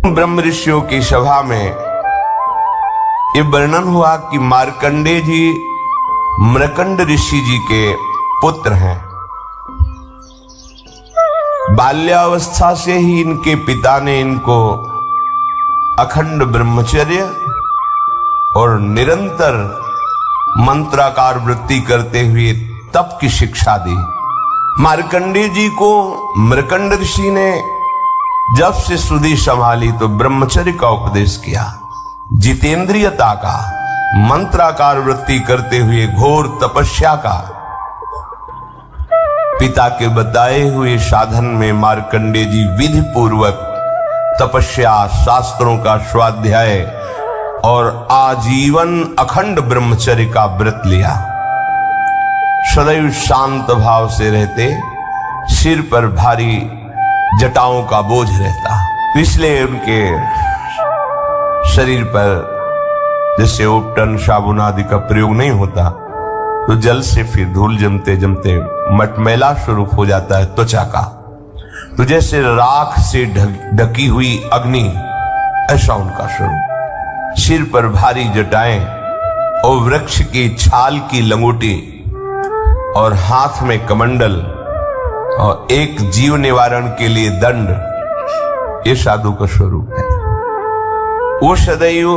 ब्रह्म ऋषियों की सभा में ये वर्णन हुआ कि मार्कंडेय जी मृकंड ऋषि जी के पुत्र हैं। बाल्यावस्था से ही इनके पिता ने इनको अखंड ब्रह्मचर्य और निरंतर मंत्राकार वृत्ति करते हुए तप की शिक्षा दी। मार्कंडेय जी को मृकंड ऋषि ने जब से सुधि संभाली तो ब्रह्मचर्य का उपदेश किया, जितेंद्रियता का, मंत्राकार वृत्ति करते हुए घोर तपस्या का। पिता के बताए हुए साधन में मार्कंडेय जी विधि पूर्वक तपस्या, शास्त्रों का स्वाध्याय और आजीवन अखंड ब्रह्मचर्य का व्रत लिया। सदैव शांत भाव से रहते, सिर पर भारी जटाओं का बोझ रहता, इसलिए उनके शरीर पर जैसे उपटन साबुन आदि का प्रयोग नहीं होता तो जल से फिर धूल जमते जमते मटमैला स्वरूप हो जाता है त्वचा का। तो जैसे राख से ढकी हुई अग्नि, ऐसा उनका स्वरूप। सिर पर भारी जटाएं और वृक्ष की छाल की लंगोटी और हाथ में कमंडल और एक जीव निवारण के लिए दंड, ये साधु का स्वरूप है। वो सदैव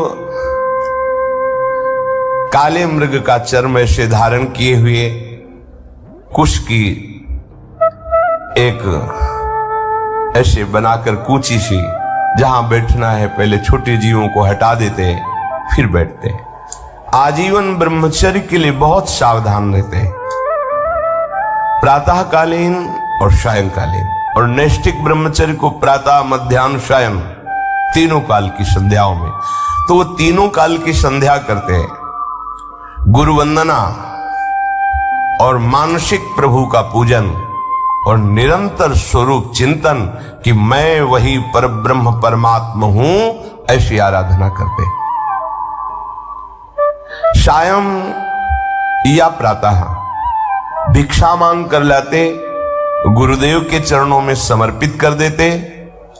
काले मृग का चर्म ऐसे धारण किए हुए, कुश की एक ऐसे बनाकर कूची सी, जहां बैठना है पहले छोटे जीवों को हटा देते फिर बैठते। आजीवन ब्रह्मचर्य के लिए बहुत सावधान रहते, प्रातःकालीन और सायंकालीन, और नैष्ठिक ब्रह्मचर्य को प्रातः, मध्याह्न, सायं तीनों काल की संध्याओं में। तो वो तीनों काल की संध्या करते हैं, गुरु वंदना और मानसिक प्रभु का पूजन और निरंतर स्वरूप चिंतन कि मैं वही परब्रह्म परमात्मा हूं, ऐसी आराधना करते। सायं या प्रातः भिक्षा मांग कर लाते, गुरुदेव के चरणों में समर्पित कर देते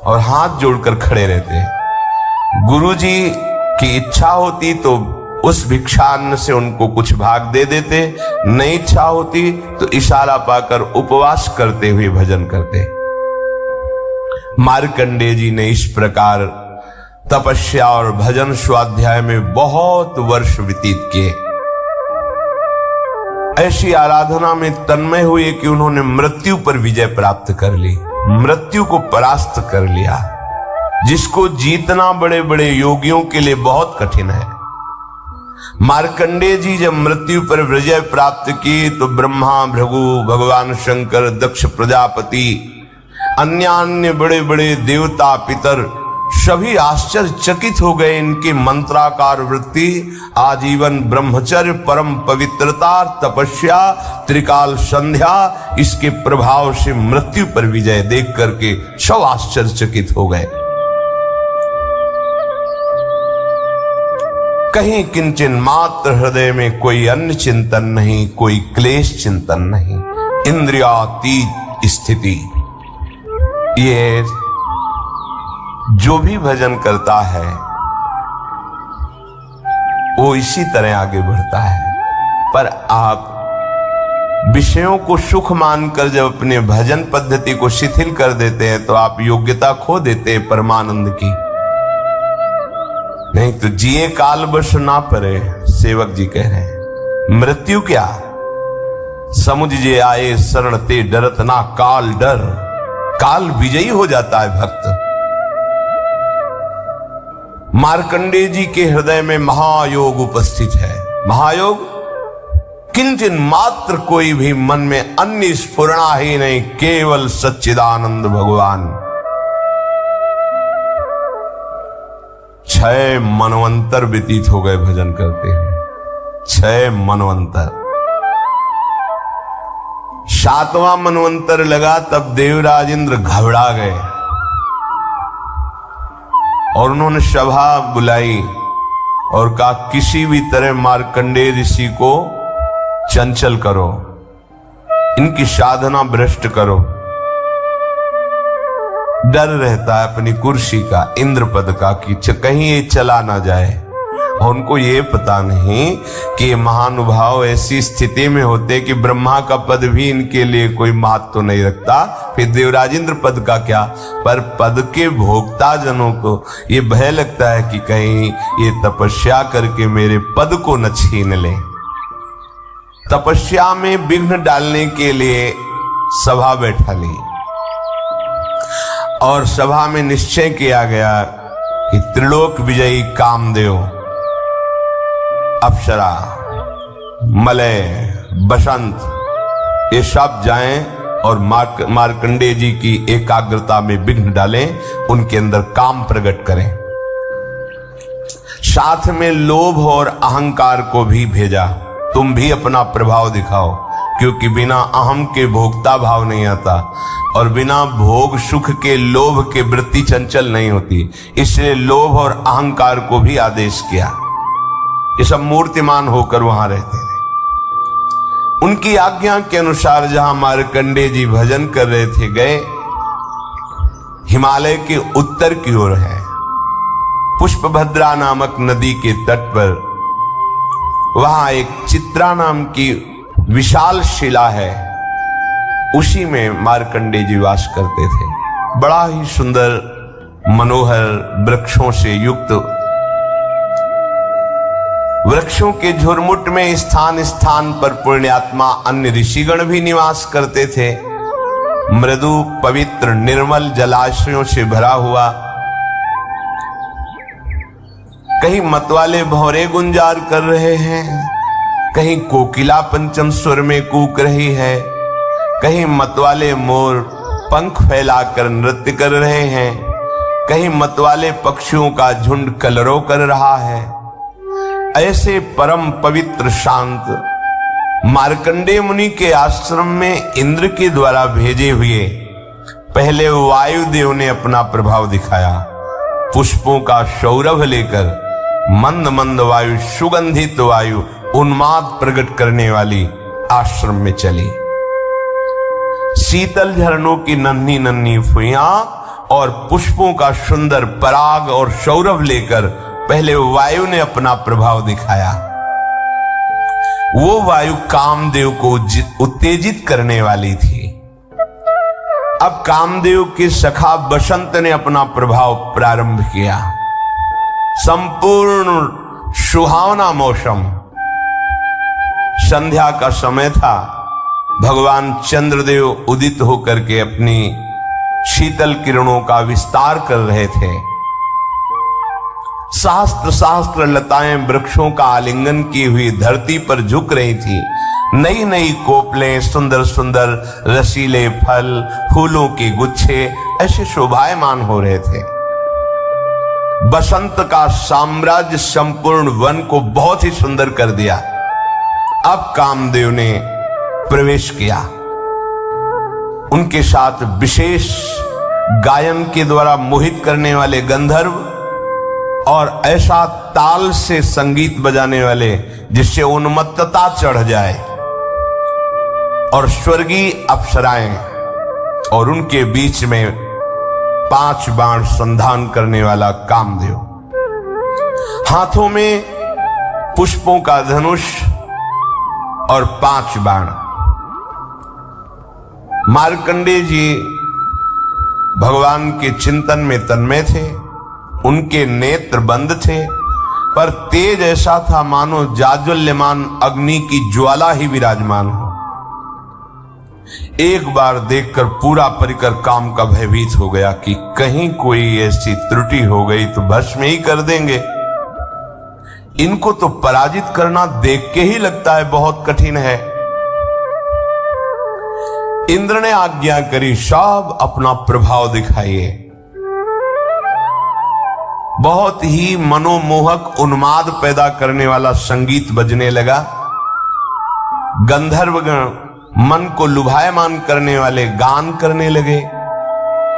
और हाथ जोड़कर खड़े रहते। गुरु जी की इच्छा होती तो उस भिक्षान्न से उनको कुछ भाग दे देते, नहीं इच्छा होती तो इशारा पाकर उपवास करते हुए भजन करते। मार्कंडेय जी ने इस प्रकार तपस्या और भजन स्वाध्याय में बहुत वर्ष व्यतीत किए। ऐसी आराधना में तन्मय हुए कि उन्होंने मृत्यु पर विजय प्राप्त कर ली, मृत्यु को परास्त कर लिया, जिसको जीतना बड़े बड़े योगियों के लिए बहुत कठिन है। मार्कंडेय जी जब मृत्यु पर विजय प्राप्त की तो ब्रह्मा, भृगु, भगवान शंकर, दक्ष प्रजापति, अन्य बड़े बड़े देवता, पितर सभी आश्चर्यचकित हो गए। इनकी मंत्राकार वृत्ति, आजीवन ब्रह्मचर्य, परम पवित्रता, तपस्या, त्रिकाल संध्या, इसके प्रभाव से मृत्यु पर विजय देख करके सब आश्चर्यचकित हो गए। कहीं किंचन मात्र हृदय में कोई अन्य चिंतन नहीं, कोई क्लेश चिंतन नहीं, इंद्रियातीत स्थिति। ये जो भी भजन करता है वो इसी तरह आगे बढ़ता है। पर आप विषयों को सुख मानकर जब अपने भजन पद्धति को शिथिल कर देते हैं तो आप योग्यता खो देते हैं परमानंद की। नहीं तो जिए काल बस ना परे, सेवक जी कह रहे हैं। मृत्यु क्या समुझ जे आए शरण ते डरत ना काल डर, काल विजयी हो जाता है भक्त। मार्कंडेय जी के हृदय में महायोग उपस्थित है। महायोग किंचन मात्र कोई भी मन में अन्य स्फुरणा ही नहीं, केवल सच्चिदानंद भगवान। 6 मनवंतर व्यतीत हो गए भजन करते हैं, 6 मनवंतर। 7वां मनवंतर लगा तब देवराज इंद्र घबरा गए और उन्होंने सभा बुलाई और कहा किसी भी तरह मार्कंडेय ऋषि को चंचल करो, इनकी साधना भ्रष्ट करो। डर रहता है अपनी कुर्सी का, इंद्र पद का, कि कहीं ये चला ना जाए। और उनको ये पता नहीं कि महानुभाव ऐसी स्थिति में होते कि ब्रह्मा का पद भी इनके लिए कोई महत्व तो नहीं रखता, फिर देवराजेंद्र पद का क्या। पर पद के भोक्ता जनों को ये भय लगता है कि कहीं ये तपस्या करके मेरे पद को न छीन ले। तपस्या में विघ्न डालने के लिए सभा बैठा ली और सभा में निश्चय किया गया कि त्रिलोक विजयी कामदेव, अप्सरा, मलय, बसंत, ये सब जाएं और मार्कंडेय जी की एकाग्रता में विघ्न डालें, उनके अंदर काम प्रकट करें। साथ में लोभ और अहंकार को भी भेजा, तुम भी अपना प्रभाव दिखाओ, क्योंकि बिना अहम के भोक्ता भाव नहीं आता और बिना भोग सुख के लोभ के वृत्ति चंचल नहीं होती। इसलिए लोभ और अहंकार को भी आदेश किया। ये सब मूर्तिमान होकर वहां रहते थे। उनकी आज्ञा के अनुसार जहां मार्कंडेय जी भजन कर रहे थे, गए हिमालय के उत्तर की ओर है, पुष्पभद्रा नामक नदी के तट पर। वहां एक चित्रा नाम की विशाल शिला है, उसी में मार्कंडेय जी वास करते थे। बड़ा ही सुंदर मनोहर वृक्षों से युक्त, वृक्षों के झुरमुट में स्थान स्थान पर पुण्यात्मा अन्य ऋषिगण भी निवास करते थे। मृदु पवित्र निर्मल जलाशयों से भरा हुआ, कहीं मतवाले भौरे गुंजार कर रहे हैं, कहीं कोकिला पंचम स्वर में कूक रही है, कहीं मतवाले मोर पंख फैलाकर नृत्य कर रहे हैं, कहीं मतवाले पक्षियों का झुंड कलरव कर रहा है। ऐसे परम पवित्र शांत मार्कंडेय मुनि के आश्रम में इंद्र के द्वारा भेजे हुए पहले वायुदेव ने अपना प्रभाव दिखाया। पुष्पों का सौरभ लेकर मंद मंद वायु, सुगंधित वायु, उन्माद प्रकट करने वाली आश्रम में चली। शीतल झरनों की नन्ही नन्ही फुइयां और पुष्पों का सुंदर पराग और सौरभ लेकर पहले वायु ने अपना प्रभाव दिखाया। वो वायु कामदेव को उत्तेजित करने वाली थी। अब कामदेव के सखा बसंत ने अपना प्रभाव प्रारंभ किया। संपूर्ण सुहावना मौसम, संध्या का समय था। भगवान चंद्रदेव उदित होकर के अपनी शीतल किरणों का विस्तार कर रहे थे। सहस्त्र सहस्त्र लताएं वृक्षों का आलिंगन की हुई धरती पर झुक रही थी। नई नई कोपलें, सुंदर सुंदर रसीले फल, फूलों के गुच्छे ऐसे शोभायमान हो रहे थे। बसंत का साम्राज्य संपूर्ण वन को बहुत ही सुंदर कर दिया। अब कामदेव ने प्रवेश किया। उनके साथ विशेष गायन के द्वारा मोहित करने वाले गंधर्व और ऐसा ताल से संगीत बजाने वाले जिससे उन्मत्तता चढ़ जाए, और स्वर्गीय अप्सराएं, और उनके बीच में 5 बाण संधान करने वाला कामदेव, हाथों में पुष्पों का धनुष और 5 बाण। मार्कंडेय जी भगवान के चिंतन में तन्मय थे। उनके नेत्र बंद थे, पर तेज ऐसा था मानो जाज्वल्यमान अग्नि की ज्वाला ही विराजमान हो। एक बार देखकर पूरा परिकर काम का भयभीत हो गया कि कहीं कोई ऐसी त्रुटि हो गई तो भस्म ही कर देंगे। इनको तो पराजित करना देख के ही लगता है बहुत कठिन है। इंद्र ने आज्ञा करी, सब अपना प्रभाव दिखाइए। बहुत ही मनोमोहक उन्माद पैदा करने वाला संगीत बजने लगा। गंधर्वगण मन को लुभायमान करने वाले गान करने लगे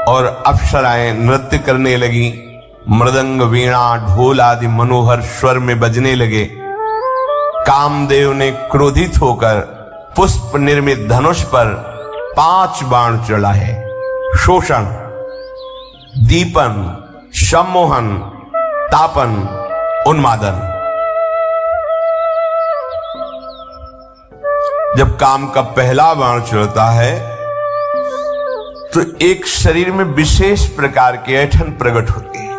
और अप्सराएं नृत्य करने लगी। मृदंग, वीणा, ढोल आदि मनोहर स्वर में बजने लगे। कामदेव ने क्रोधित होकर पुष्प निर्मित धनुष पर 5 बाण चढ़ाए। शोषण, दीपन, सम्मोहन, तापन, उन्मादन। जब काम का पहला बाण चलता है तो एक शरीर में विशेष प्रकार की ऐंठन प्रकट होती है,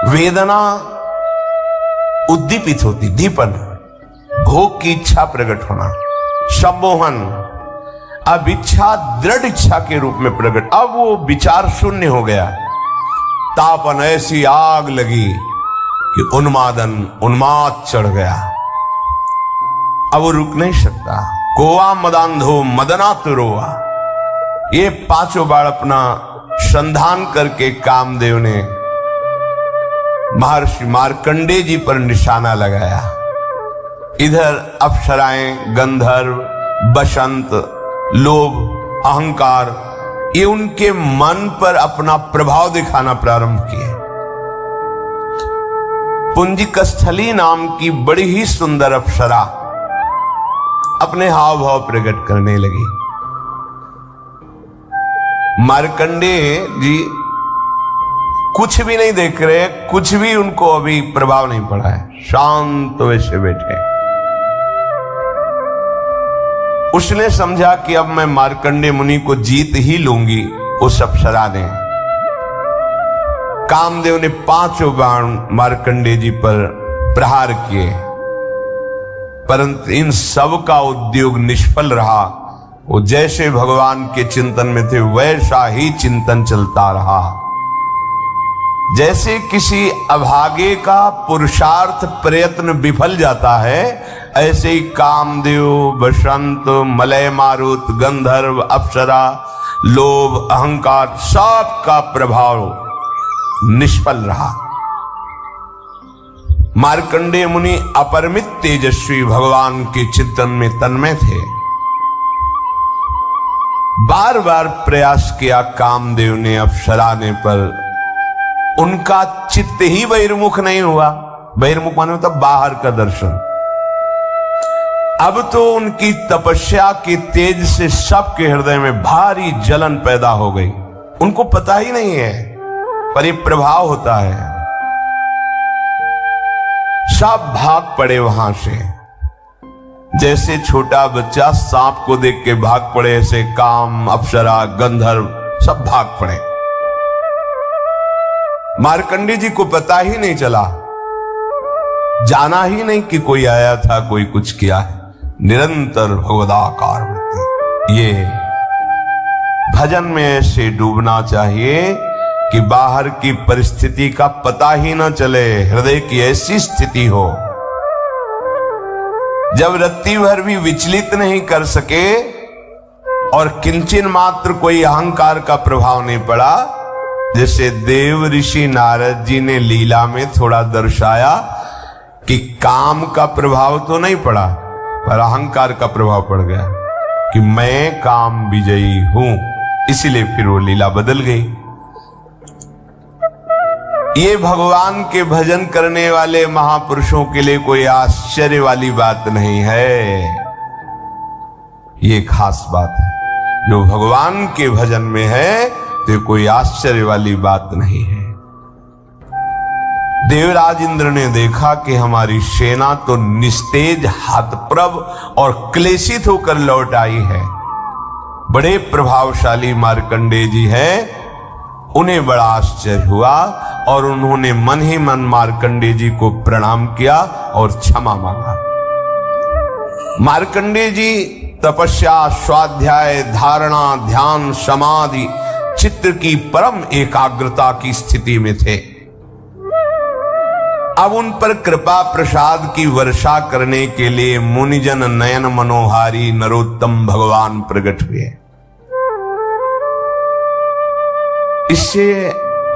वेदना उद्दीपित होती, दीपन भोग की इच्छा प्रकट होना, सम्मोहन अब इच्छा दृढ़ इच्छा के रूप में प्रकट, अब वो विचार शून्य हो गया, तापन ऐसी आग लगी कि उन्मादन उन्माद चढ़ गया, अब वो रुक नहीं सकता। कोवा मदांधो मदना तुरोवा, ये पांचों बार अपना संधान करके कामदेव ने महर्षि मार्कंडेय जी पर निशाना लगाया। इधर अप्सराएं, गंधर्व, बसंत, लोभ, अहंकार, ये उनके मन पर अपना प्रभाव दिखाना प्रारंभ किए। पुंजिकस्थली नाम की बड़ी ही सुंदर अप्सरा अपने हाव भाव प्रकट करने लगी। मार्कंडेय जी कुछ भी नहीं देख रहे, कुछ भी उनको अभी प्रभाव नहीं पड़ा है, शांत वैसे बैठे। उसने समझा कि अब मैं मार्कंडेय मुनि को जीत ही लूंगी। उस अप्सरा ने, कामदेव ने पांचों बाण मार्कंडेय जी पर प्रहार किए, परंतु इन सब का उद्योग निष्फल रहा। वो जैसे भगवान के चिंतन में थे वैसा ही चिंतन चलता रहा। जैसे किसी अभागे का पुरुषार्थ प्रयत्न विफल जाता है, ऐसे ही कामदेव, बसंत, मलय मारुत, गंधर्व, अप्सरा, लोभ, अहंकार सब का प्रभाव निष्फल रहा। मार्कंडेय मुनि अपरिमित तेजस्वी भगवान के चिंतन में तन्मय थे। बार बार प्रयास किया कामदेव ने, अप्सरा ने, पर उनका चित्त ही बहिर्मुख नहीं हुआ। बहिर्मुख माने मतलब बाहर का दर्शन। अब तो उनकी तपस्या के तेज से सबके हृदय में भारी जलन पैदा हो गई। उनको पता ही नहीं है, पर ये प्रभाव होता है। सब भाग पड़े वहां से, जैसे छोटा बच्चा सांप को देख के भाग पड़े, ऐसे काम, अप्सरा, गंधर्व सब भाग पड़े। मार्कंडेय जी को पता ही नहीं चला, जाना ही नहीं कि कोई आया था, कोई कुछ किया है। निरंतर भगवदाकार होते। ये भजन में ऐसे डूबना चाहिए कि बाहर की परिस्थिति का पता ही न चले, हृदय की ऐसी स्थिति हो जब रत्ती भर भी विचलित नहीं कर सके और किंचन मात्र कोई अहंकार का प्रभाव नहीं पड़ा। जैसे देव ऋषि नारद जी ने लीला में थोड़ा दर्शाया कि काम का प्रभाव तो नहीं पड़ा, पर अहंकार का प्रभाव पड़ गया कि मैं काम विजयी हूं, इसीलिए फिर वो लीला बदल गई। ये भगवान के भजन करने वाले महापुरुषों के लिए कोई आश्चर्य वाली बात नहीं है। ये खास बात है, जो भगवान के भजन में है तो कोई आश्चर्य वाली बात नहीं है। देवराज इंद्र ने देखा कि हमारी सेना तो निस्तेज, हाथप्रभ और क्लेशित होकर लौट आई है। बड़े प्रभावशाली मार्कंडेय जी हैं। उन्हें बड़ा आश्चर्य हुआ और उन्होंने मन ही मन मार्कंडेय जी को प्रणाम किया और क्षमा मांगा। मार्कंडेय जी तपस्या, स्वाध्याय, धारणा, ध्यान, समाधि, चित्त की परम एकाग्रता की स्थिति में थे। अब उन पर कृपा प्रसाद की वर्षा करने के लिए मुनिजन नयन मनोहारी नरोत्तम भगवान प्रकट हुए। इससे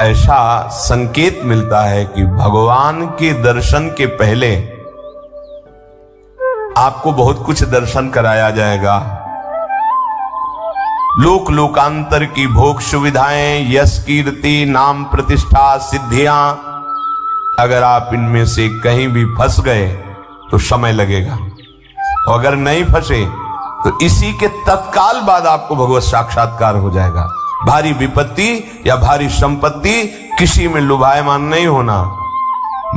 ऐसा संकेत मिलता है कि भगवान के दर्शन के पहले आपको बहुत कुछ दर्शन कराया जाएगा। लोक लोकांतर की भोग सुविधाएं, यश, कीर्ति, नाम, प्रतिष्ठा, सिद्धियां, अगर आप इनमें से कहीं भी फंस गए तो समय लगेगा, और अगर नहीं फंसे तो इसी के तत्काल बाद आपको भगवत साक्षात्कार हो जाएगा। भारी विपत्ति या भारी संपत्ति किसी में लुभायमान नहीं होना।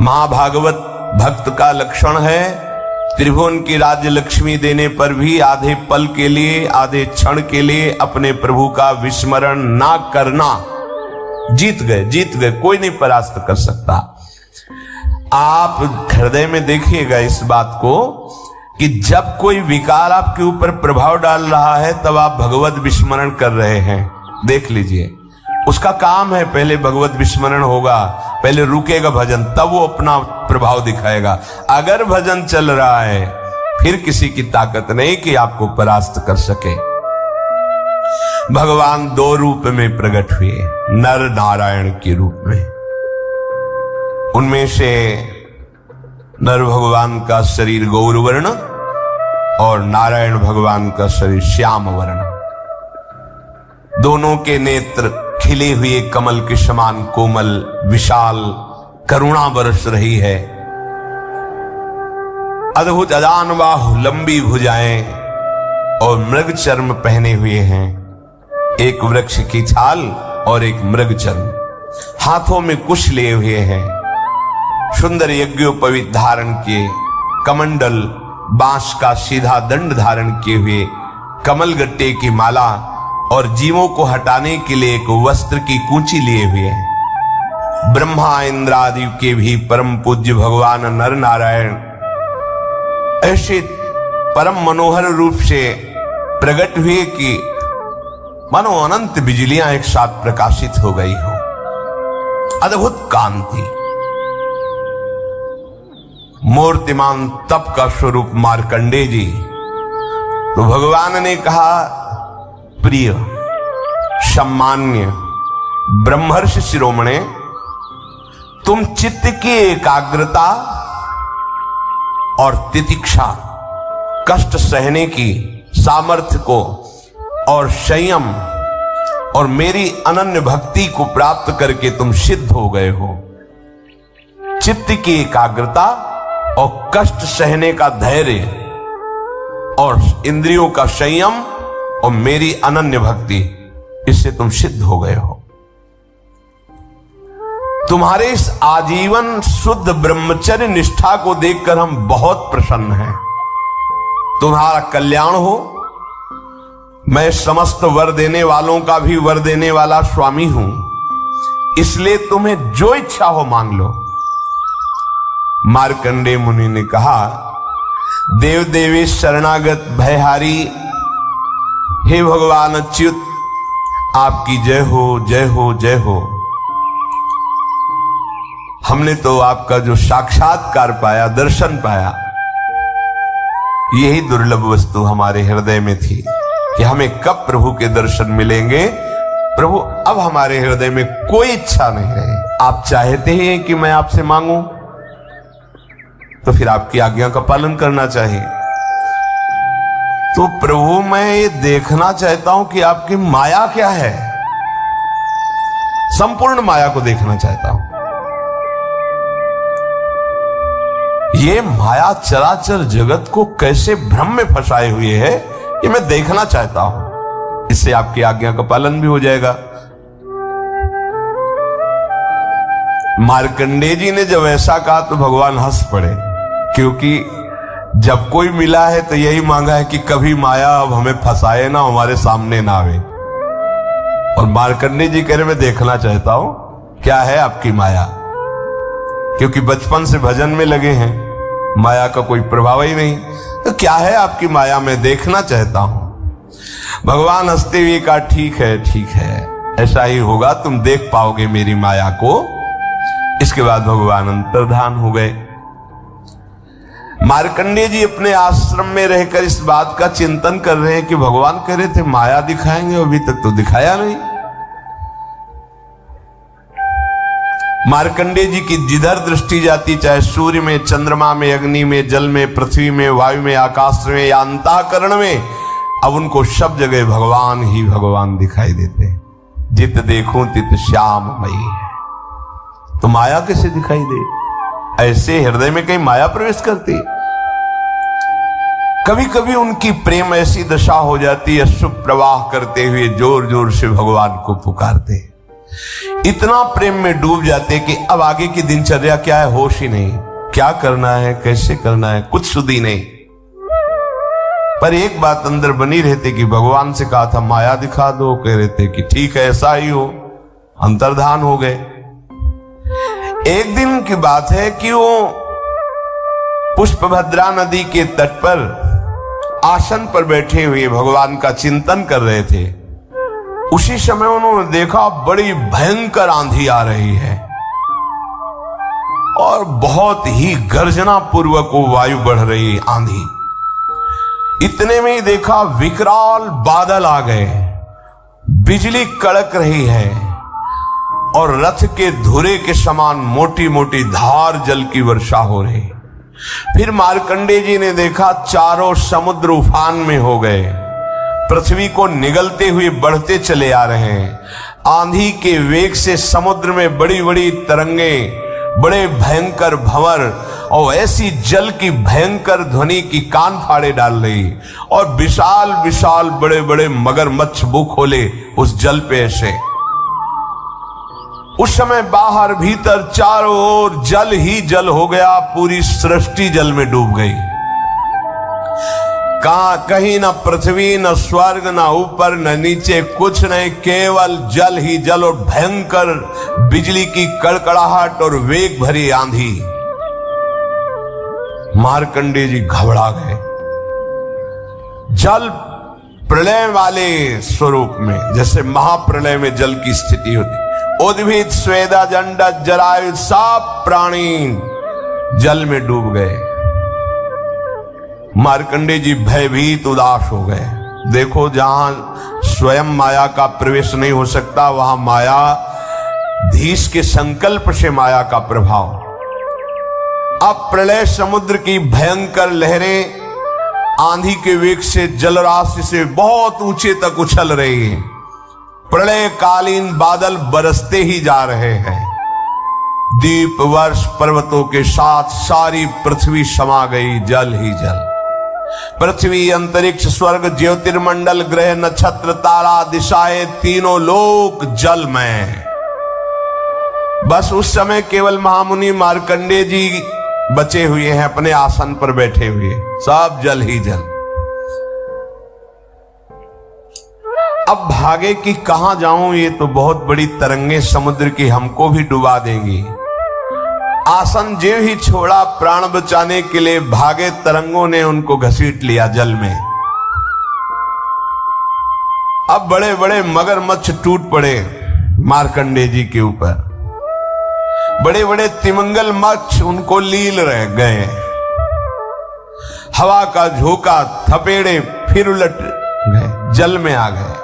महाभागवत भक्त का लक्षण है, त्रिभुवन की राज्य लक्ष्मी देने पर भी आधे पल के लिए, आधे क्षण के लिए अपने प्रभु का विस्मरण ना करना। जीत गए, कोई नहीं परास्त कर सकता। आप हृदय में देखिएगा इस बात को कि जब कोई विकार आपके ऊपर प्रभाव डाल रहा है तब आप भगवत विस्मरण कर रहे हैं। देख लीजिए, उसका काम है, पहले भगवत विस्मरण होगा, पहले रुकेगा भजन, तब वो अपना प्रभाव दिखाएगा। अगर भजन चल रहा है फिर किसी की ताकत नहीं कि आपको परास्त कर सके। भगवान दो रूप में प्रकट हुए, नर नारायण के रूप में। उनमें से नर भगवान का शरीर गौर वर्ण और नारायण भगवान का शरीर श्याम वर्ण। दोनों के नेत्र खिले हुए कमल के समान कोमल, विशाल, करुणा बरस रही है। अद्भुत अजान बाहु, लंबी भुजाएं और मृग चर्म पहने हुए हैं। एक वृक्ष की छाल और एक मृग चर्म, हाथों में कुश लिए हुए हैं। सुंदर यज्ञोपवीत धारण किए, कमंडल, बांस का सीधा दंड धारण किए हुए, कमल गट्टे की माला और जीवों को हटाने के लिए एक वस्त्र की कूंची लिए हुए हैं। ब्रह्मा इंद्र आदि के भी परम पूज्य भगवान नर नारायण ऐसे परम मनोहर रूप से प्रकट हुए कि मानो अनंत बिजलियां एक साथ प्रकाशित हो गई हो। अद्भुत कांति, मूर्तिमान तप का स्वरूप मार्कंडेय जी। तो भगवान ने कहा, प्रिय सम्मान्य ब्रह्मर्षि शिरोमणे, तुम चित्त की एकाग्रता और तितिक्षा, कष्ट सहने की सामर्थ्य को और संयम और मेरी अनन्य भक्ति को प्राप्त करके तुम सिद्ध हो गए हो। चित्त की एकाग्रता और कष्ट सहने का धैर्य और इंद्रियों का संयम और मेरी अनन्य भक्ति, इससे तुम सिद्ध हो गए हो। तुम्हारे इस आजीवन शुद्ध ब्रह्मचर्य निष्ठा को देखकर हम बहुत प्रसन्न हैं। तुम्हारा कल्याण हो। मैं समस्त वर देने वालों का भी वर देने वाला स्वामी हूं, इसलिए तुम्हें जो इच्छा हो मांग लो। मार्कंडेय मुनि ने कहा, देव देवेश शरणागत भयहारी, हे भगवान अच्युत, आपकी जय हो, जय हो, जय हो। हमने तो आपका जो साक्षात्कार पाया, दर्शन पाया, यही दुर्लभ वस्तु हमारे हृदय में थी कि हमें कब प्रभु के दर्शन मिलेंगे। प्रभु, अब हमारे हृदय में कोई इच्छा नहीं रही। आप चाहते हैं कि मैं आपसे मांगूं, तो फिर आपकी आज्ञा का पालन करना चाहिए। तो प्रभु, मैं ये देखना चाहता हूं कि आपकी माया क्या है, संपूर्ण माया को देखना चाहता हूं। ये माया चराचर जगत को कैसे भ्रम में फंसाए हुए है, ये मैं देखना चाहता हूं। इससे आपकी आज्ञा का पालन भी हो जाएगा। मार्कंडेय जी ने जब ऐसा कहा तो भगवान हंस पड़े, क्योंकि जब कोई मिला है तो यही मांगा है कि कभी माया अब हमें फंसाए ना, हमारे सामने ना आवे। और मार्कंडेय जी कह रहे, मैं देखना चाहता हूं क्या है आपकी माया, क्योंकि बचपन से भजन में लगे हैं, माया का कोई प्रभाव ही नहीं। तो क्या है आपकी माया, मैं देखना चाहता हूं। भगवान हंसते हुए कहा, ठीक है, ठीक है, ऐसा ही होगा, तुम देख पाओगे मेरी माया को। इसके बाद भगवान अंतर्धान हो गए। मार्कंडेय जी अपने आश्रम में रहकर इस बात का चिंतन कर रहे हैं कि भगवान कह रहे थे माया दिखाएंगे, अभी तक तो दिखाया नहीं। मार्कंडेय जी की जिधर दृष्टि जाती, चाहे सूर्य में, चंद्रमा में, अग्नि में, जल में, पृथ्वी में, वायु में, आकाश में या अंतःकरण में, अब उनको सब जगह भगवान ही भगवान दिखाई देते। जित देखूं तित श्याममयी है। तो माया कैसे दिखाई दे? ऐसे हृदय में कहीं माया प्रवेश करती? कभी कभी उनकी प्रेम ऐसी दशा हो जाती है, शुभ प्रवाह करते हुए जोर जोर से भगवान को पुकारते, इतना प्रेम में डूब जाते कि अब आगे की दिनचर्या क्या है होश ही नहीं, क्या करना है कैसे करना है कुछ सुधी नहीं। पर एक बात अंदर बनी रहती कि भगवान से कहा था माया दिखा दो, कह रहे थे कि ठीक है ऐसा ही हो, अंतर्धान हो गए। एक दिन की बात है कि वो पुष्पभद्रा नदी के तट पर आसन पर बैठे हुए भगवान का चिंतन कर रहे थे। उसी समय उन्होंने देखा बड़ी भयंकर आंधी आ रही है और बहुत ही गर्जना पूर्वक वो वायु बढ़ रही आंधी। इतने में ही देखा विकराल बादल आ गए, बिजली कड़क रही है और रथ के धुरे के समान मोटी मोटी धार जल की वर्षा हो रही। फिर मार्कंडेय जी ने देखा चारों समुद्र उफान में हो गए, पृथ्वी को निगलते हुए बढ़ते चले आ रहे हैं। आंधी के वेग से समुद्र में बड़ी बड़ी तरंगें, बड़े भयंकर भंवर और ऐसी जल की भयंकर ध्वनि की कान फाड़े डाल रही और विशाल विशाल बड़े बड़े मगरमच्छ मुंह खोले उस जल पे ऐसे। उस समय बाहर भीतर चारों ओर जल ही जल हो गया, पूरी सृष्टि जल में डूब गई। कहीं न पृथ्वी न स्वर्ग न ऊपर न नीचे कुछ नहीं, केवल जल ही जल और भयंकर बिजली की कड़कड़ाहट और वेग भरी आंधी। मार्कंडेय जी घबरा गए। जल प्रलय वाले स्वरूप में, जैसे महाप्रलय में जल की स्थिति होती, उद्भिद स्वेदा जंड जरायु सब प्राणी जल में डूब गए। मार्कंडेय जी भयभीत उदास हो गए। देखो जहां स्वयं माया का प्रवेश नहीं हो सकता वहां माया धीश के संकल्प से माया का प्रभाव। अब प्रलय समुद्र की भयंकर लहरें आंधी के वेग से जलराशि से बहुत ऊंचे तक उछल रही है। प्रलय कालीन बादल बरसते ही जा रहे हैं। दीप वर्ष पर्वतों के साथ सारी पृथ्वी समा गई, जल ही जल। पृथ्वी अंतरिक्ष स्वर्ग ज्योतिर्मंडल ग्रह नक्षत्र तारा दिशाएं तीनों लोक जल में। बस उस समय केवल महामुनि मार्कंडेय जी बचे हुए हैं, अपने आसन पर बैठे हुए, सब जल ही जल। अब भागे कि कहां जाऊं, ये तो बहुत बड़ी तरंगे समुद्र की हमको भी डुबा देंगी। आसन जे ही छोड़ा प्राण बचाने के लिए भागे, तरंगों ने उनको घसीट लिया जल में। अब बड़े बड़े मगरमच्छ टूट पड़े मार्कंडेय जी के ऊपर। बड़े बड़े तिमिंगल मच्छ उनको लील रह गए। हवा का झोंका थपेड़े फिर उलट गए, जल में आ गए,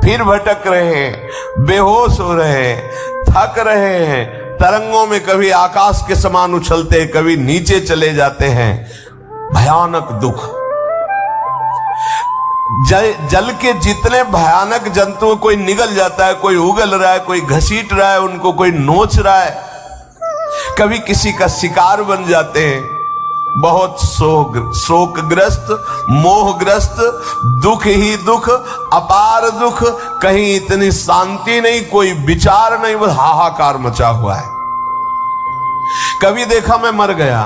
फिर भटक रहे हैं, बेहोश हो रहे हैं, थक रहे हैं, तरंगों में कभी आकाश के समान उछलते, कभी नीचे चले जाते हैं। भयानक दुख। जल के जितने भयानक जंतु, कोई निगल जाता है, कोई उगल रहा है, कोई घसीट रहा है उनको, कोई नोच रहा है, कभी किसी का शिकार बन जाते हैं। बहुत शोकग्रस्त, मोहग्रस्त, दुख ही दुख, अपार दुख, कहीं इतनी शांति नहीं, कोई विचार नहीं, बस हाहाकार मचा हुआ है। कभी देखा मैं मर गया,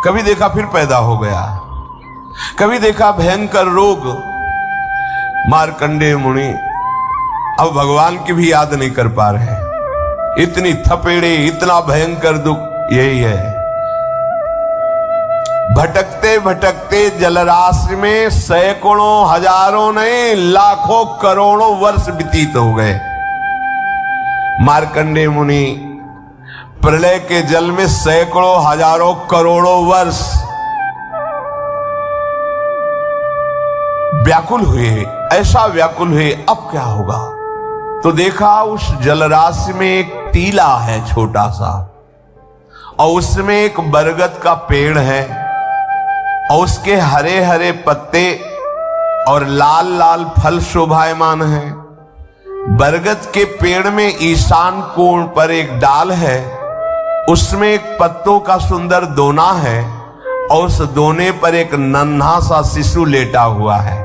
कभी देखा फिर पैदा हो गया, कभी देखा भयंकर रोग। मार्कंडेय मुनि अब भगवान की भी याद नहीं कर पा रहे, इतनी थपेड़े, इतना भयंकर दुख। यही है, भटकते भटकते जलराशि में सैकड़ों हजारों नहीं लाखों करोड़ों वर्ष व्यतीत हो गए। मार्कंडेय मुनि प्रलय के जल में सैकड़ों हजारों करोड़ों वर्ष व्याकुल हुए, ऐसा व्याकुल हुए अब क्या होगा। तो देखा उस जलराशि में एक टीला है छोटा सा, और उसमें एक बरगद का पेड़ है और उसके हरे हरे पत्ते और लाल लाल फल शोभायमान है। बरगद के पेड़ में ईशान कोण पर एक डाल है, उसमें एक पत्तों का सुंदर दोना है और उस दोने पर एक नन्हा सा शिशु लेटा हुआ है।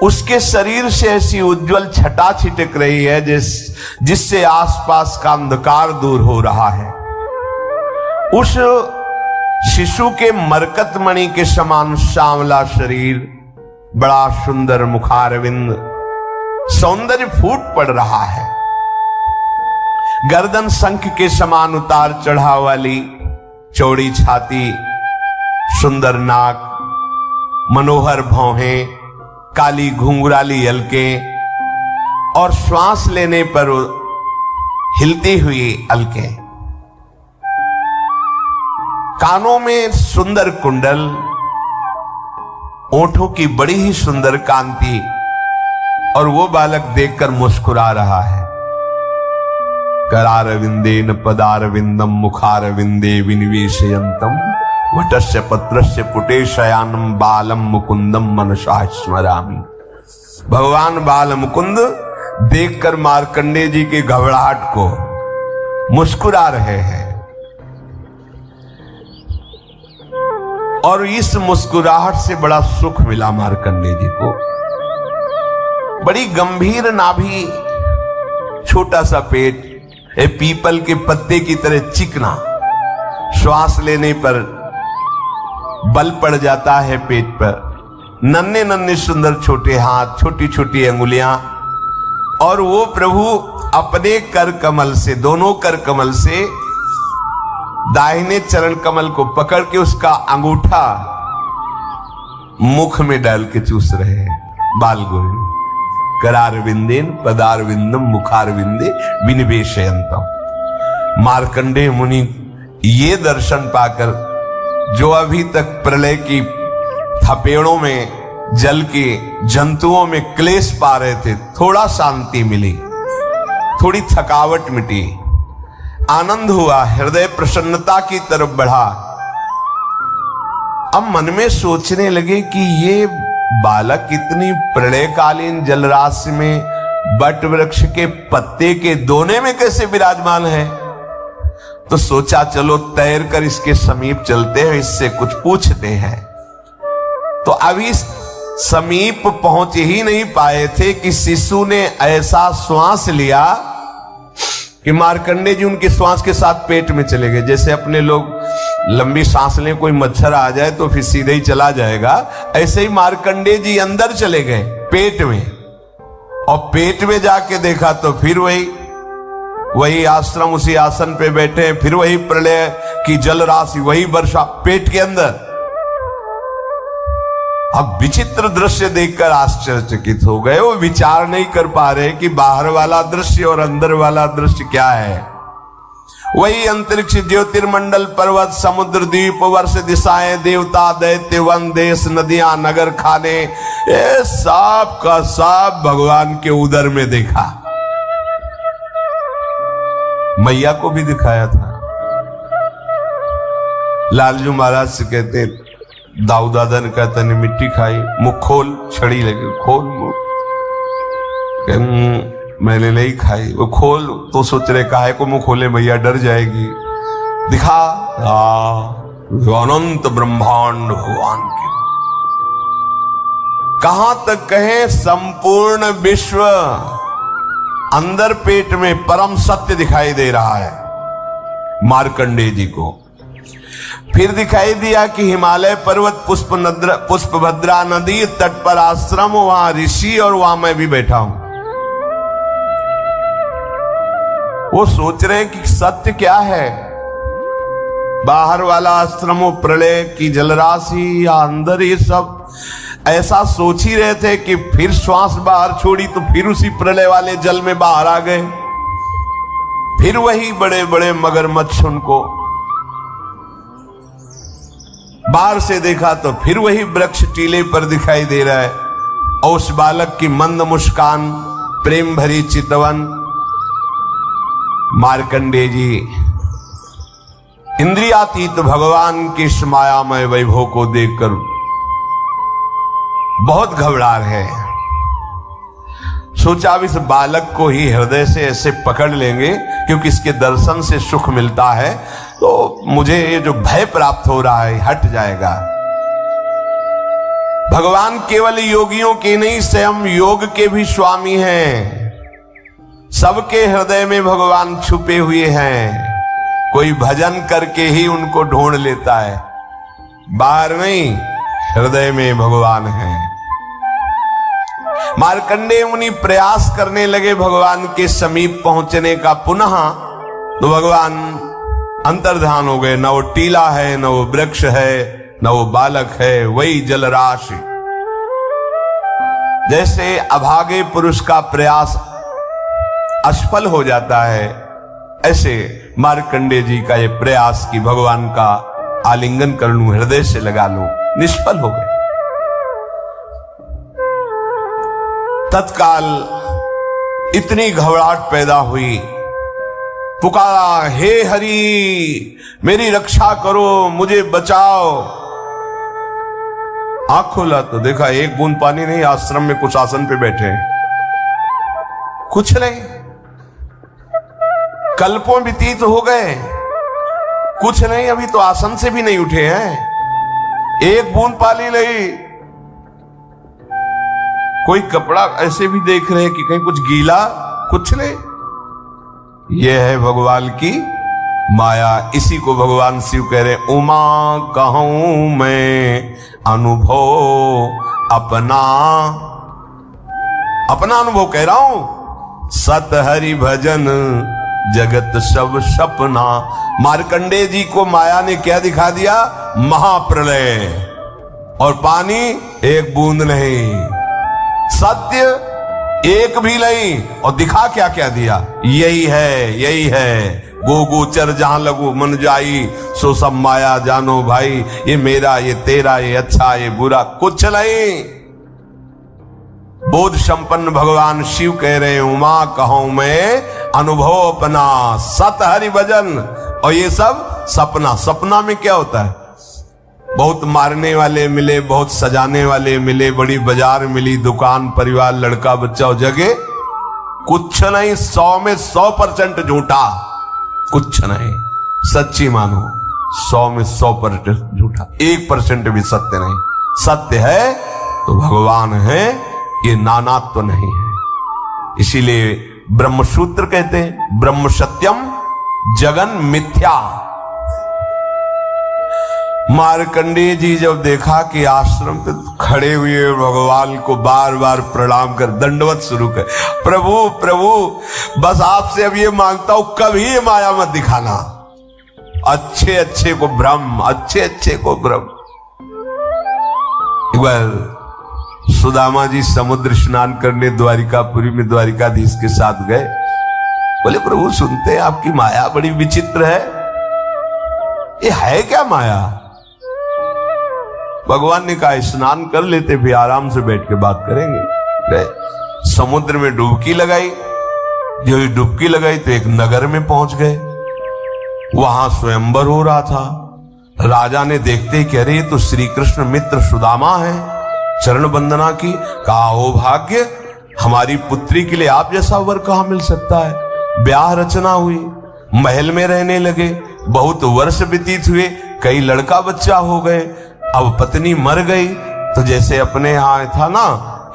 उसके शरीर से ऐसी उज्जवल छटा छिटक रही है जिससे आसपास का अंधकार दूर हो रहा है। उस शिशु के मरकत मणि के समान सांवला शरीर, बड़ा सुंदर मुखारविंद, सौंदर्य फूट पड़ रहा है। गर्दन शंख के समान उतार चढ़ाव वाली चौड़ी छाती, सुंदर नाक, मनोहर भौहें, काली घुंघराली अलकें और श्वास लेने पर हिलती हुई अलकें। कानों में सुंदर कुंडल, ओंठों की बड़ी ही सुंदर कांति, और वो बालक देखकर मुस्कुरा रहा है। करारविंदेन पदारविंदम मुखारविंदे विनिवेशयंतम वटस्य पत्रस्य पुटे शयानम बालम मुकुंदम मनसा स्मरामि। भगवान बाल मुकुंद देखकर मार्कंडेय जी की घबराहट को मुस्कुरा रहे हैं, और इस मुस्कुराहट से बड़ा सुख मिला मार्कंडेय जी को। बड़ी गंभीर नाभि, छोटा सा पेट, पीपल के पत्ते की तरह चिकना, श्वास लेने पर बल पड़ जाता है पेट पर, नन्हे नन्हे सुंदर छोटे हाथ, छोटी छोटी अंगुलियां, और वो प्रभु अपने कर कमल से, दोनों कर कमल से दाहिने चरण कमल को पकड़ के उसका अंगूठा मुख में डाल के चूस रहे हैं। बाल गोविंद करारविंदेन पदारविंदम मुखारविंदे विनिवेशयंतम। मार्कंडेय मुनि ये दर्शन पाकर, जो अभी तक प्रलय की थपेड़ों में, जल के जंतुओं में क्लेश पा रहे थे, थोड़ा शांति मिली, थोड़ी थकावट मिटी, आनंद हुआ, हृदय प्रसन्नता की तरफ बढ़ा। अब मन में सोचने लगे कि ये बालक इतनी प्रलयकालीन जलराशि में बट वृक्ष के पत्ते के दोने में कैसे विराजमान है। तो सोचा चलो तैर कर इसके समीप चलते हैं, इससे कुछ पूछते हैं। तो अभी समीप पहुंच ही नहीं पाए थे कि शिशु ने ऐसा श्वास लिया कि मार्कंडेय जी उनके श्वास के साथ पेट में चले गए। जैसे अपने लोग लंबी सांस लें, कोई मच्छर आ जाए तो फिर सीधे ही चला जाएगा, ऐसे ही मार्कंडेय जी अंदर चले गए पेट में। और पेट में जाके देखा तो फिर वही आश्रम, उसी आसन पे बैठे, फिर वही प्रलय की जल राशि, वही वर्षा पेट के अंदर। अब विचित्र दृश्य देखकर आश्चर्यचकित हो गए। वो विचार नहीं कर पा रहे कि बाहर वाला दृश्य और अंदर वाला दृश्य क्या है। वही अंतरिक्ष, ज्योतिर्मंडल, पर्वत, समुद्र, द्वीप, वर्ष, दिशाएं, देवता, दैत्य, वन, देश, नदियां, नगर, खाने, ये सब का सब भगवान के उदर में देखा। मैया को भी दिखाया था। लालजू महाराज से कहते, दाऊ दादा ने कहता ने मिट्टी खाई, मुख खोल, छड़ी लगे, खोल मुख। मैंने नहीं खाई। वो खोल तो सोच रहे काहे को मुंह खोले, मैया डर जाएगी। दिखा अनंत ब्रह्मांड भगवान के। कहां तक कहें, संपूर्ण विश्व अंदर पेट में परम सत्य दिखाई दे रहा है मार्कंडेय जी को। फिर दिखाई दिया कि हिमालय पर्वत, पुष्पभद्रा नदी तट पर आश्रम, वहां ऋषि, और वहां मैं भी बैठा हूं। वो सोच रहे हैं कि सत्य क्या है, बाहर वाला आश्रम, प्रलय की जलराशि, या अंदर ये सब। ऐसा सोच ही रहे थे कि फिर श्वास बाहर छोड़ी तो फिर उसी प्रलय वाले जल में बाहर आ गए। फिर वही बड़े बड़े मगरमच्छ उनको बाहर से देखा तो फिर वही वृक्ष टीले पर दिखाई दे रहा है, और उस बालक की मंद मुस्कान, प्रेम भरी चितवन। मार्कंडेय जी इंद्रियातीत भगवान की इस मायामय वैभव को देखकर बहुत घबरा रहे हैं। सोचा अब इस बालक को ही हृदय से ऐसे पकड़ लेंगे, क्योंकि इसके दर्शन से सुख मिलता है। तो मुझे ये जो भय प्राप्त हो रहा है हट जाएगा। भगवान केवल योगियों के नहीं, स्वयं योग के भी स्वामी हैं। सबके हृदय में भगवान छुपे हुए हैं। कोई भजन करके ही उनको ढूंढ लेता है, बाहर नहीं, हृदय में भगवान है। मार्कंडेय मुनि प्रयास करने लगे भगवान के समीप पहुंचने का पुनः, तो भगवान अंतर्धान हो गए। न वो टीला है, न वो वृक्ष है, न वो बालक है, वही जलराशि। जैसे अभागे पुरुष का प्रयास असफल हो जाता है, ऐसे मार्कंडेय जी का ये प्रयास कि भगवान का आलिंगन कर लूं, हृदय से लगा लूं, निष्फल हो गए। तत्काल इतनी घबराहट पैदा हुई, पुकारा, हे हरि मेरी रक्षा करो, मुझे बचाओ। आंख खोला तो देखा एक बूंद पानी नहीं, आश्रम में कुछ आसन पे बैठे हैं, कुछ नहीं। कल्पों व्यतीत हो गए, कुछ नहीं, अभी तो आसन से भी नहीं उठे हैं, एक बूंद पानी नहीं। कोई कपड़ा ऐसे भी देख रहे हैं कि कहीं कुछ गीला, कुछ नहीं। यह है भगवान की माया। इसी को भगवान शिव कह रहे, उमा कहूं मैं अनुभव अपना, अपना अनुभव कह रहा हूं। सत हरि भजन जगत सब सपना। मार्कंडेय जी को माया ने क्या दिखा दिया? महाप्रलय, और पानी एक बूंद नहीं, सत्य एक भी नहीं, और दिखा क्या क्या दिया? यही है, यही है। गो गोचर जहां लगो मन जाई, सो सब माया जानो भाई। ये मेरा, ये तेरा, ये अच्छा, ये बुरा, कुछ नहीं। बोध संपन्न भगवान शिव कह रहे हैं, उमा कहूं मैं अनुभव अपना, सत हरि भजन। और ये सब सपना। सपना में क्या होता है? बहुत मारने वाले मिले, बहुत सजाने वाले मिले, बड़ी बाजार मिली, दुकान, परिवार, लड़का, बच्चा और जगह कुछ नहीं। 100 में 100% झूठा, कुछ नहीं। सच्ची मानो, 100 में 100% झूठा, 1% भी सत्य नहीं। सत्य है तो भगवान है, ये नानात्व नहीं है। इसीलिए ब्रह्मसूत्र कहते हैं, ब्रह्म सत्यम जगन मिथ्या। मार्कंडेय जी जब देखा कि आश्रम पे खड़े हुए भगवान को बार बार प्रणाम कर, दंडवत शुरू कर, प्रभु प्रभु बस आपसे अब ये मांगता हूं, कभी ये माया मत दिखाना। अच्छे अच्छे को भ्रम, अच्छे अच्छे को भ्रम। एक बार सुदामा जी समुद्र स्नान करने द्वारिकापुरी में द्वारिकाधीश के साथ गए। बोले प्रभु सुनते हैं आपकी माया बड़ी विचित्र है, ये है क्या माया? भगवान ने कहा स्नान कर लेते, फिर आराम से बैठ के बात करेंगे। गए समुद्र में डुबकी लगाई, जो डुबकी लगाई तो एक नगर में पहुंच गए। वहां स्वयंवर हो रहा था। राजा ने देखते ही कह रहे तो श्री कृष्ण मित्र सुदामा है, चरण वंदना की। कहा ओ भाग्य, हमारी पुत्री के लिए आप जैसा वर कहां मिल सकता है। ब्याह रचना हुई, महल में रहने लगे, बहुत वर्ष व्यतीत हुए, कई लड़का बच्चा हो गए। अब पत्नी मर गई तो जैसे अपने यहाँ था ना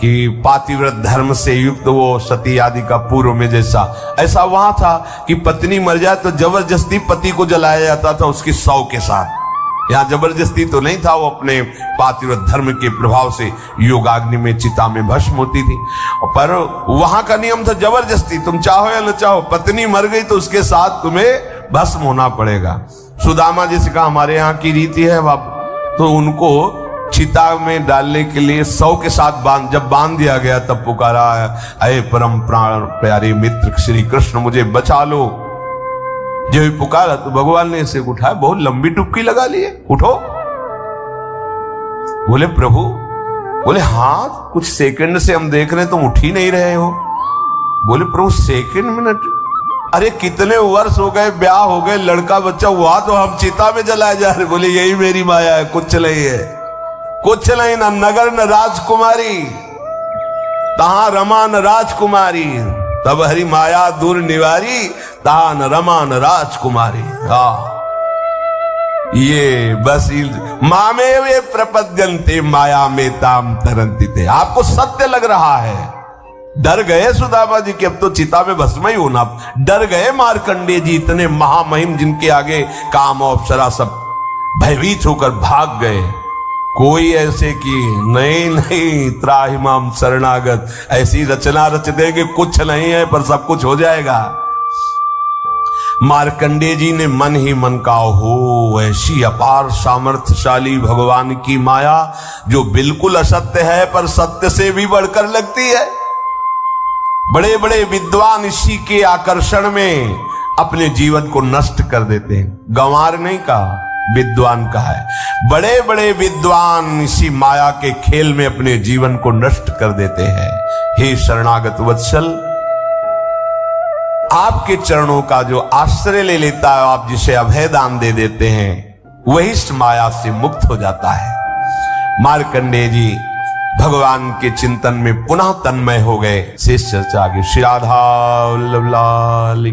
कि पातिव्रत धर्म से युक्त वो सती आदि का पूर्व में जैसा, ऐसा वहां था कि पत्नी मर जाए तो जबरदस्ती पति को जलाया जाता था उसकी शव के साथ। यहाँ जबरदस्ती तो नहीं था, वो अपने पातिव्रत धर्म के प्रभाव से योगाग्नि में, चिता में भस्म होती थी। पर वहां का नियम था जबरदस्ती, तुम चाहो या न चाहो, पत्नी मर गई तो उसके साथ तुम्हें भस्म होना पड़ेगा। सुदामा जी से कहा हमारे यहाँ की रीति है बाप, तो उनको चिता में डालने के लिए 100 के साथ जब बांध दिया गया तब पुकारा, अये परम प्राण प्यारे मित्र श्री कृष्ण मुझे बचा लो। जब भी पुकारा तो भगवान ने इसे उठाया, बहुत लंबी डुबकी लगा लिए, उठो। बोले प्रभु, बोले हाँ कुछ सेकंड से हम देख रहे हैं तुम उठ ही नहीं रहे हो। बोले प्रभु सेकंड मिनट, अरे कितने वर्ष हो गए, ब्याह हो गए, लड़का बच्चा हुआ, तो हम चिता में जलाए जा रहे। बोले यही मेरी माया है, कुछ नहीं है, कुछ नहीं। न नगर न राजकुमारी, तहां रमा न राजकुमारी, तब हरि माया दूर निवारी, तहां न रमा न राजकुमारी। ये बस मामे वे प्रपद्यन्ते माया में ताम तरंती थे। आपको सत्य लग रहा है, डर गए सुदामा जी कि अब तो चिता में भस्म ही होना, डर गए मार्कंडेय जी, इतने महामहिम जिनके आगे काम और अप्सरा सब भयभीत होकर भाग गए। कोई ऐसे कि नहीं त्राहिमाम शरणागत, ऐसी रचना रच देंगे कुछ नहीं है पर सब कुछ हो जाएगा। मार्कंडेय जी ने मन ही मन कहा, हो ऐसी अपार सामर्थ्यशाली भगवान की माया जो बिल्कुल असत्य है पर सत्य से भी बढ़कर लगती है। बड़े बड़े विद्वान इसी के आकर्षण में अपने जीवन को नष्ट कर देते हैं। गंवार नहीं कहा, विद्वान कहा है। बड़े बड़े विद्वान इसी माया के खेल में अपने जीवन को नष्ट कर देते हैं। हे शरणागत वत्सल, आपके चरणों का जो आश्रय ले लेता है, आप जिसे अभय दान दे देते हैं, वही इस माया से मुक्त हो जाता है। मार्कंडेय जी भगवान के चिंतन में पुनः तन्मय हो गए। शेष चर्चा आगे। श्री राधा वल्लभ लाल।